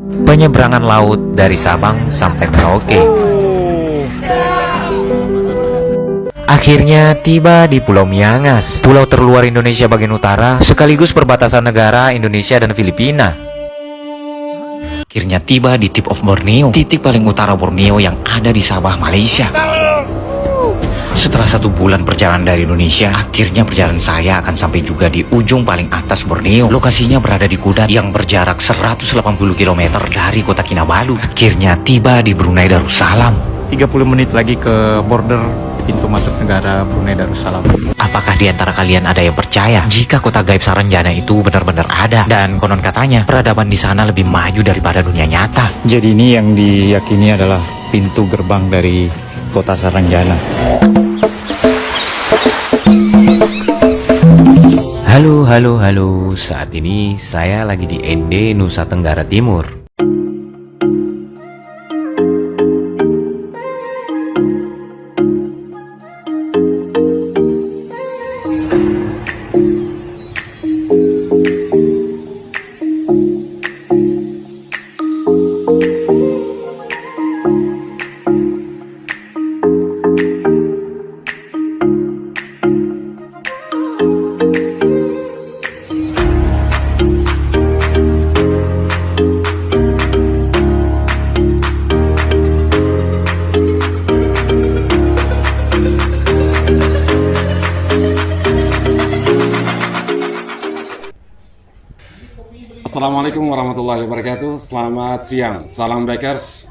Penyeberangan laut dari Sabang sampai Merauke. Akhirnya tiba di Pulau Miangas, pulau terluar Indonesia bagian utara, sekaligus perbatasan negara Indonesia dan Filipina. Akhirnya tiba di tip of Borneo, titik paling utara Borneo yang ada di Sabah, Malaysia. Setelah 1 bulan perjalanan dari Indonesia, akhirnya perjalanan saya akan sampai juga di ujung paling atas Borneo. Lokasinya berada di Kudat yang berjarak 180 km dari kota Kinabalu. Akhirnya tiba di Brunei Darussalam. 30 menit lagi ke border pintu masuk negara Brunei Darussalam. Apakah di antara kalian ada yang percaya jika kota gaib Saranjana itu benar-benar ada? Dan konon katanya peradaban di sana lebih maju daripada dunia nyata. Jadi ini yang diyakini adalah pintu gerbang dari kota Saranjana. Halo, saat ini saya lagi di Ende, Nusa Tenggara Timur. Assalamualaikum warahmatullahi wabarakatuh. Selamat siang, salam Bikers.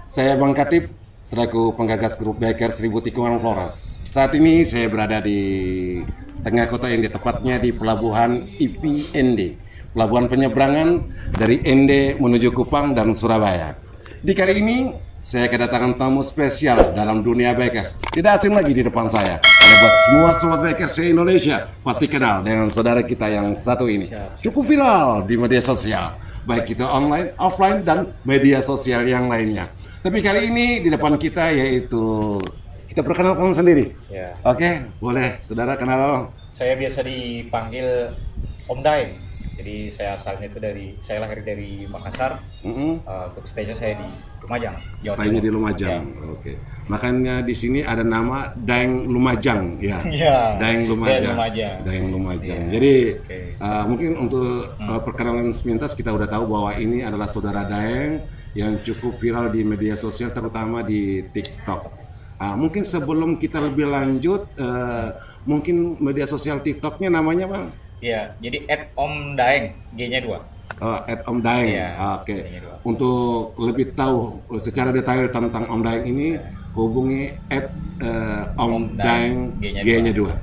Saya Bang Katib, selaku penggagas grup Bikers Seribu Tikungan Flores. Saat ini saya berada di tengah kota Ende, tepatnya di pelabuhan IPND, pelabuhan penyeberangan dari Ende menuju Kupang dan Surabaya. Di kali ini saya kedatangan tamu spesial dalam dunia Bikers. Tidak asing lagi di depan saya. Ada buat semua sobat Bikers se-Indonesia pasti kenal dengan saudara kita yang satu ini. Cukup viral di media sosial, baik itu online, offline, dan media sosial yang lainnya. Tapi kali ini di depan kita yaitu kita perkenalkan sendiri. Ya. Oke, boleh saudara kenal. Saya biasa dipanggil Om Daeng. Jadi saya asalnya itu saya lahir dari Makassar. Untuk stay-nya saya di Lumajang. Stay-nya di Lumajang. Ya. Oke. Makanya di sini ada nama Daeng Lumajang, ya. Ya. Daeng Lumajang. Daeng Lumajang. Ya. Jadi mungkin untuk perkenalan sepintas kita udah tahu bahwa ini adalah saudara Daeng yang cukup viral di media sosial, terutama di TikTok. Mungkin sebelum kita lebih lanjut, mungkin media sosial TikToknya namanya Bang? Iya, jadi @Om Daeng, G-nya 2. Om Daeng. Ya, Oke. Untuk lebih tahu secara detail tentang Om Daeng ini, hubungi Om Daeng, G-nya 2.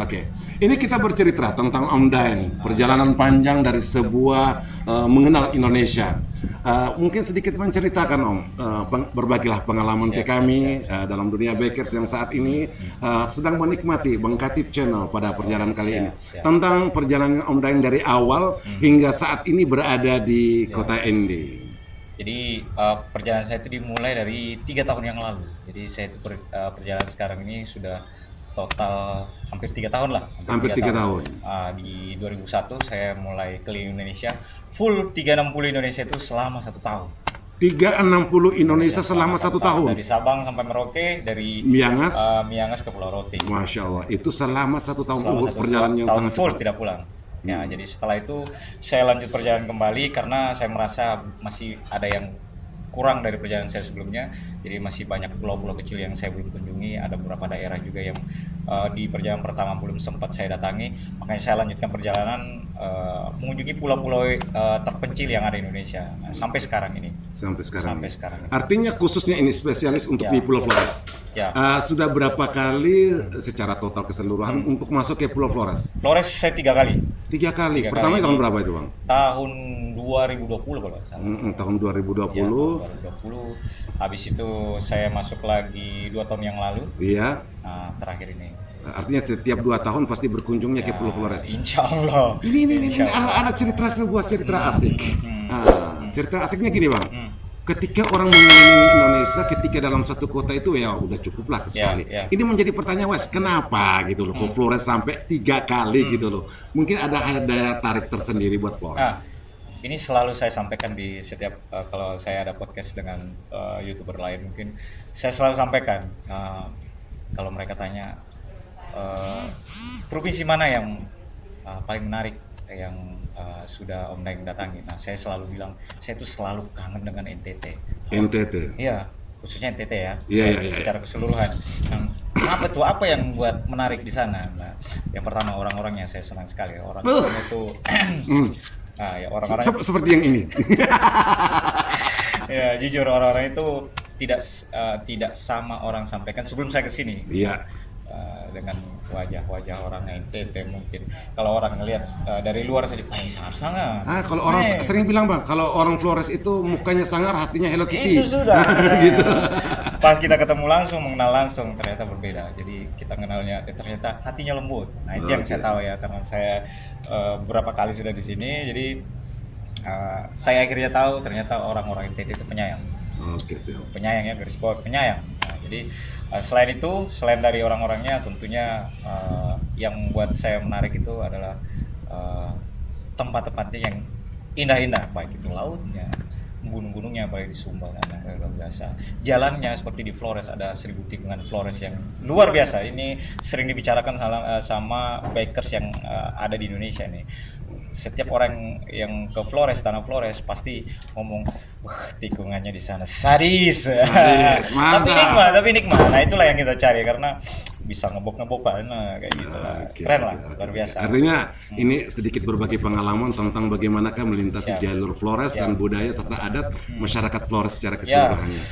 Oke. Ini kita bercerita tentang Om Daeng, perjalanan panjang dari sebuah mengenal Indonesia. Mungkin sedikit menceritakan Om, berbagilah pengalaman ke kami dalam dunia Bikers yang saat ini sedang menikmati Bang Katib Channel pada perjalanan kali ini. Tentang perjalanan Om Daeng dari awal hingga saat ini berada di kota Ende. Jadi perjalanan saya itu dimulai dari 3 tahun yang lalu. Jadi saya itu perjalanan sekarang ini sudah total hampir 3 tahun lah. Hampir 3 tahun. Di 2001 saya mulai keliling Indonesia. Full 360 Indonesia itu selama 1 tahun. 360 Indonesia selama 1 tahun. Dari Sabang sampai Merauke, dari Miangas ke Pulau Rote. Masya Allah, itu selama 1 tahun. Perjalanan yang sangat full cepat. tidak pulang. Ya, jadi setelah itu saya lanjut perjalanan kembali karena saya merasa masih ada yang kurang dari perjalanan saya sebelumnya. Jadi masih banyak pulau-pulau kecil yang saya belum kunjungi, ada beberapa daerah juga yang di perjalanan pertama belum sempat saya datangi. Makanya saya lanjutkan perjalanan mengunjungi pulau-pulau terpencil yang ada di Indonesia sampai sekarang ini. Sampai sekarang. Ini. Artinya khususnya ini spesialis untuk di Pulau Flores. Ya. Sudah berapa kali secara total keseluruhan untuk masuk ke Pulau Flores? Flores saya 3 kali. 3 kali. Pertama tahun berapa itu Bang? Tahun 2020 kalau nggak salah. Tahun 2020. Ya, 2020. Habis itu saya masuk lagi 2 tahun yang lalu. Iya. Nah, terakhir ini. Artinya setiap 2 tahun pasti berkunjungnya ke Pulau Flores. Insya Allah. Ini anak cerita sebuah cerita asik. Cerita asiknya gini Bang. Ketika orang mengelilingi Indonesia, ketika dalam satu kota itu ya udah cukup lah sekali. Ini menjadi pertanyaan kenapa gitu loh, kok Flores sampai 3 kali gitu loh. Mungkin ada daya tarik tersendiri buat Flores. ini selalu saya sampaikan di setiap kalau saya ada podcast dengan YouTuber lain mungkin saya selalu sampaikan kalau mereka tanya provinsi mana yang paling menarik yang sudah Om Daeng datangi. Nah, saya selalu bilang saya tuh selalu kangen dengan NTT. NTT. Iya, khususnya NTT ya. Iya. Secara keseluruhan. Apa tuh? Apa yang buat menarik di sana? Nah, yang pertama orang-orangnya saya senang sekali. Orang itu ya orang-orang Seperti yang ini. ya jujur orang-orang itu tidak sama orang sampaikan sebelum saya ke sini. Iya. Dengan wajah-wajah orang NTT mungkin kalau orang ngelihat dari luar saja sangar. Kalau orang sering bilang bang, kalau orang Flores itu mukanya sangar, hatinya Hello Kitty. Itu sudah. Gitu. Pas kita ketemu langsung, mengenal langsung ternyata berbeda. Jadi kita kenalnya ternyata hatinya lembut. Nah itu yang saya tahu ya karena saya beberapa kali sudah di sini. Jadi saya akhirnya tahu ternyata orang-orang NTT itu penyayang. Oke, siap. Penyayang ya, garis bawah penyayang. Nah, jadi selain itu, selain dari orang-orangnya, tentunya yang membuat saya menarik itu adalah tempat-tempatnya yang indah-indah, baik itu lautnya, gunung-gunungnya, baik di Sumba sana luar biasa. Jalannya seperti di Flores ada 1000 tikungan Flores yang luar biasa. Ini sering dibicarakan sama bikers yang ada di Indonesia nih. Setiap orang yang ke Flores, tanah Flores pasti ngomong, wah tikungannya di sana sadis. tapi nikmat. Nah itulah yang kita cari karena bisa ngebok kayak gitu lah. Keren lah, luar biasa. Artinya ini sedikit berbagi pengalaman tentang bagaimanakah melintasi jalur Flores dan budaya serta adat masyarakat Flores secara keseluruhannya.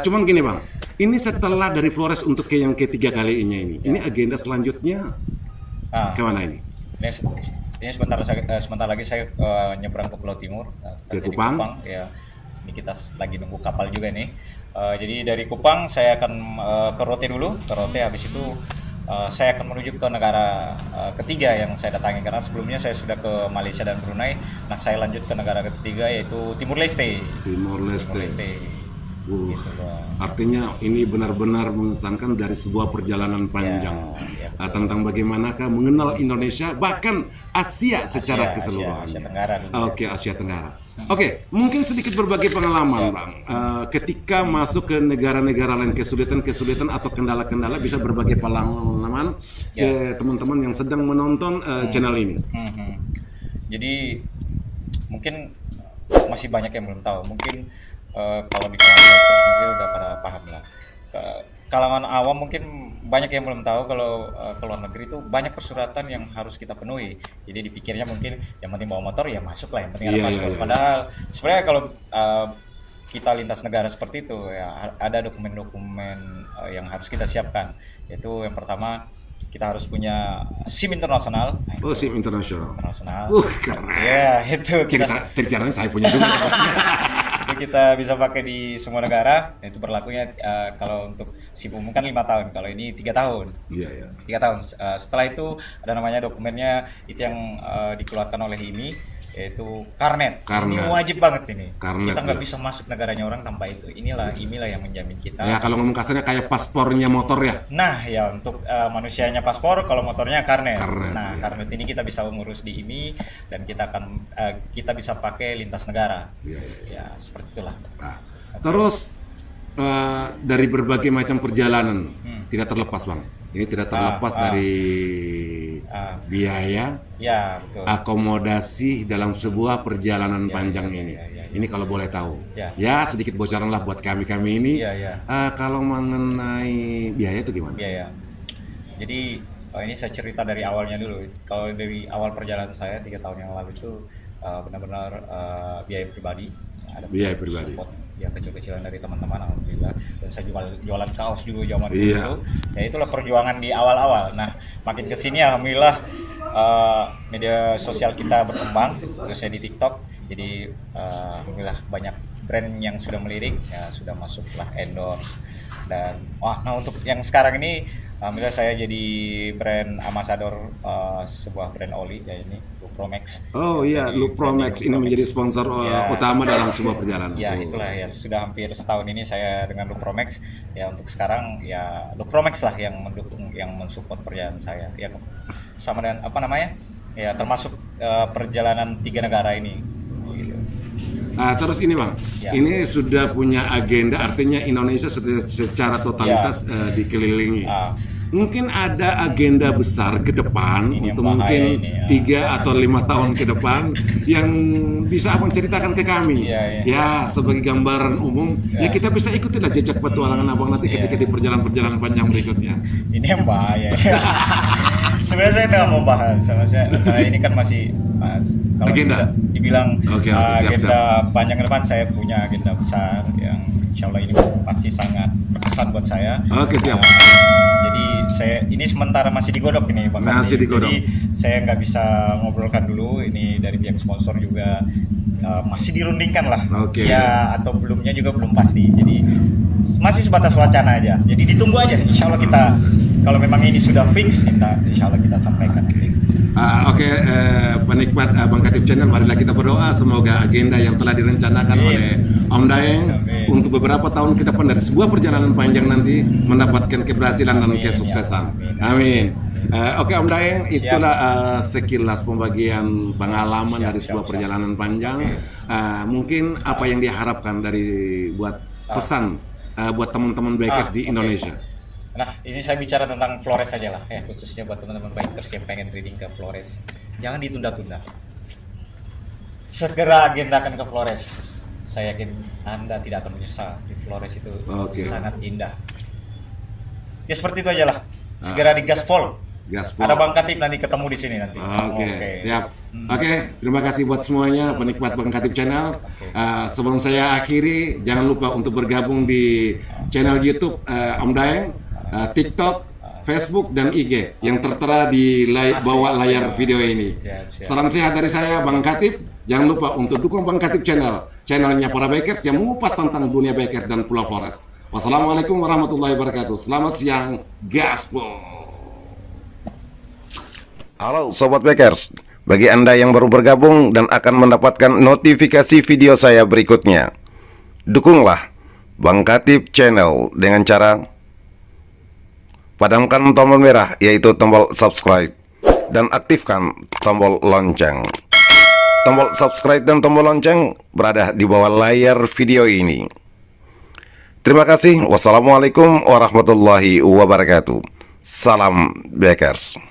Cuman gini bang, ini setelah dari Flores untuk ke yang ketiga kalinya ini agenda selanjutnya kemana ini? Ini sebentar lagi saya nyebrang ke Pulau Timur, ke Kupang. Ya, ini kita lagi nunggu kapal juga nih. Jadi dari Kupang saya akan ke Rote dulu, habis itu saya akan menuju ke negara ketiga yang saya datangi karena sebelumnya saya sudah ke Malaysia dan Brunei. Nah saya lanjut ke negara ketiga yaitu Timur Leste. Timur Leste. Artinya ini benar-benar mengesankan dari sebuah perjalanan panjang tentang bagaimanakah mengenal Indonesia bahkan Asia secara keseluruhannya. Asia Tenggara. Oke, mungkin sedikit berbagi pengalaman bang. Ketika masuk ke negara-negara lain kesulitan atau kendala-kendala bisa berbagi pengalaman ke teman-teman yang sedang menonton channel ini. Jadi mungkin masih banyak yang belum tahu. Mungkin kalau di kalangan bikers mungkin udah pada paham lah. Kalangan awam mungkin banyak yang belum tahu kalau ke luar negeri itu banyak persyaratan yang harus kita penuhi. Jadi dipikirnya mungkin yang penting bawa motor ya masuk lah, yang penting ada paspor. Padahal sebenarnya kalau kita lintas negara seperti itu ya ada dokumen-dokumen yang harus kita siapkan. Yaitu yang pertama kita harus punya SIM internasional. SIM internasional. Keren. Ya itu. Ceritanya saya punya juga. Itu kita bisa pakai di semua negara. Itu berlakunya kalau untuk SIM umum kan 5 tahun. Kalau ini 3 tahun. Iya. 3 tahun. Setelah itu ada namanya dokumennya itu yang dikeluarkan oleh IMI. Yaitu karnet. Ini wajib banget ini. Kita nggak bisa masuk negaranya orang tanpa itu. Inilah yang menjamin kita. Ya kalau ngomong kasarnya kayak paspornya motor ya. Nah ya untuk manusianya paspor, kalau motornya karnet. Nah karnet ini kita bisa mengurus di IMI dan kita bisa pakai lintas negara. Ya seperti itulah. Terus dari berbagai macam perjalanan tidak terlepas bang. Ini tidak terlepas dari biaya, betul. Akomodasi dalam sebuah perjalanan panjang ini. Ini kalau boleh tahu, ya sedikit bocoran lah buat kami ini. Kalau mengenai biaya itu gimana? Biaya. Jadi ini saya cerita dari awalnya dulu. Kalau dari awal perjalanan saya 3 tahun yang lalu itu benar-benar biaya pribadi. Ada biaya pribadi. Support yang kecil-kecilan dari teman-teman alhamdulillah, dan saya jualan kaos juga zaman dulu. Ya itulah perjuangan di awal-awal. Nah makin kesini alhamdulillah media sosial kita berkembang, khususnya di TikTok. Jadi alhamdulillah banyak brand yang sudah melirik, ya sudah masuklah endorse. Dan nah untuk yang sekarang ini alhamdulillah saya jadi brand ambassador sebuah brand oli ya ini Lupromex. Lupromex ini menjadi sponsor utama dalam sebuah perjalanan. Ya itulah ya sudah hampir setahun ini saya dengan Lupromex. Ya untuk sekarang ya Lupromex lah yang mendukung, yang mensupport perjalanan saya. Ya sama dengan ya termasuk perjalanan 3 negara ini. Gitu. Terus ini Bang, Ya. ini sudah punya agenda, artinya Indonesia sudah secara totalitas dikelilingi. Mungkin ada agenda besar ke depan Ini yang untuk bahaya mungkin ini, 3 atau 5 tahun ke depan yang bisa Abang ceritakan ke kami. Iya. Ya, sebagai gambaran umum, ya kita bisa ikutilah jejak petualangan Abang nanti ketika di perjalanan-perjalanan panjang berikutnya. Ini yang bahaya. Sebenarnya saya nggak mau bahas, saya ini kan masih kalau Agenda. dibilang Oke, siap, agenda panjang ke depan, saya punya agenda besar yang insya Allah ini pasti sangat berkesan buat saya. Oke, siap. Jadi saya ini sementara masih digodok ini Bang. Masih digodok. Jadi saya nggak bisa ngobrolkan dulu, ini dari pihak sponsor juga masih dirundingkan lah. Oke. Ya atau belumnya juga belum pasti. Jadi masih sebatas wacana aja. Jadi ditunggu aja. Insya Allah kita kalau memang ini sudah fix, insya Allah kita sampaikan. Oke, penikmat Bang Katib Channel, marilah kita berdoa semoga agenda yang telah direncanakan oleh Om Daeng untuk beberapa tahun ke depan dari sebuah perjalanan panjang nanti mendapatkan keberhasilan dan kesuksesan. Amin. Oke Om Daeng, itulah sekilas pembagian pengalaman dari sebuah perjalanan panjang. Mungkin apa yang diharapkan dari buat pesan buat teman-teman bikers di Indonesia. Nah, ini saya bicara tentang Flores saja lah, ya khususnya buat teman-teman bikers yang pengen trading ke Flores. Jangan ditunda-tunda. Segera agendakan ke Flores. Saya yakin Anda tidak akan menyesal. Di Flores itu sangat indah. Ya seperti itu aja lah. Segera di gaspol. Ada Bang Katib nanti ketemu di sini nanti. Oke, siap. Oke, terima kasih buat semuanya penikmat Bang Katib Channel. Sebelum saya akhiri, jangan lupa untuk bergabung di channel YouTube Om Daeng, TikTok, Facebook dan IG yang tertera di bawah layar video ini. Salam sehat dari saya Bang Katib. Jangan lupa untuk dukung Bang Katib Channel, channelnya para bikers yang mengupas tentang dunia bikers dan Pulau Flores. Wassalamualaikum warahmatullahi wabarakatuh. Selamat siang, gaspol. Halo Sobat Bikers, bagi Anda yang baru bergabung dan akan mendapatkan notifikasi video saya berikutnya, dukunglah Bang Katib Channel dengan cara padamkan tombol merah yaitu tombol subscribe dan aktifkan tombol lonceng. Tombol subscribe dan tombol lonceng berada di bawah layar video ini. Terima kasih. Wassalamualaikum warahmatullahi wabarakatuh. Salam Bikers.